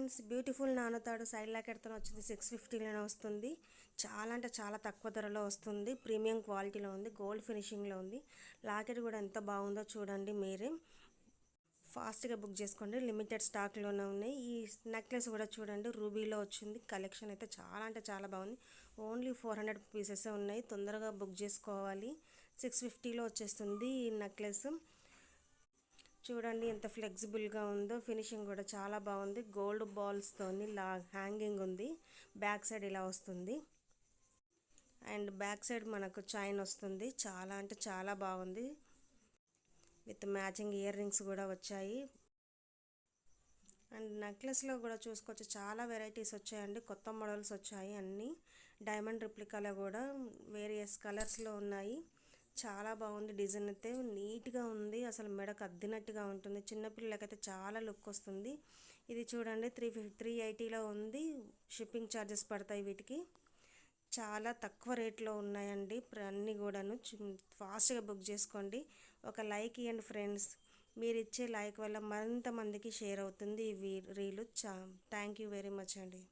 Friends, beautiful నానుతాడు side లాకెట్తో వచ్చింది. 650లోనే వస్తుంది. చాలా అంటే చాలా తక్కువ ధరలో వస్తుంది. ప్రీమియం క్వాలిటీలో ఉంది. గోల్డ్ ఫినిషింగ్లో ఉంది. లాకెట్ కూడా ఎంత బాగుందో చూడండి. మీరే ఫాస్ట్గా బుక్ చేసుకోండి. లిమిటెడ్ స్టాక్లోనే ఉన్నాయి. ఈ నెక్లెస్ కూడా చూడండి, రూబీలో వచ్చింది. కలెక్షన్ అయితే చాలా అంటే చాలా బాగుంది. ఓన్లీ 400 పీసెస్ ఉన్నాయి. తొందరగా బుక్ చేసుకోవాలి. 650లో వచ్చేస్తుంది ఈ నెక్లెస్. చూడండి ఎంత ఫ్లెక్సిబుల్గా ఉందో. ఫినిషింగ్ కూడా చాలా బాగుంది. గోల్డ్ బాల్స్తోని హ్యాంగింగ్ ఉంది. బ్యాక్ సైడ్ ఇలా వస్తుంది. అండ్ బ్యాక్ సైడ్ మనకు చైన్ వస్తుంది. చాలా అంటే చాలా బాగుంది. విత్ మ్యాచింగ్ ఇయర్ రింగ్స్ కూడా వచ్చాయి. అండ్ నెక్లెస్లో కూడా చూసుకోవచ్చు, చాలా వెరైటీస్ వచ్చాయండి. కొత్త మోడల్స్ వచ్చాయి. అన్నీ డైమండ్ రిప్లికాలో కూడా వేరియస్ కలర్స్లో ఉన్నాయి. చాలా బాగుంది. డిజైన్ అయితే నీట్గా ఉంది. అసలు మెడకు అద్దినట్టుగా ఉంటుంది. చిన్నపిల్లలకైతే చాలా లుక్ వస్తుంది. ఇది చూడండి 380లో ఉంది. షిప్పింగ్ ఛార్జెస్ పడతాయి వీటికి. చాలా తక్కువ రేట్లో ఉన్నాయండి అన్నీ కూడాను. ఫాస్ట్గా బుక్ చేసుకోండి. ఒక లైక్ ఇవ్వండి ఫ్రెండ్స్. మీరు ఇచ్చే లైక్ వల్ల మరింత మందికి షేర్ అవుతుంది ఈ reel. Thank you very much అండి.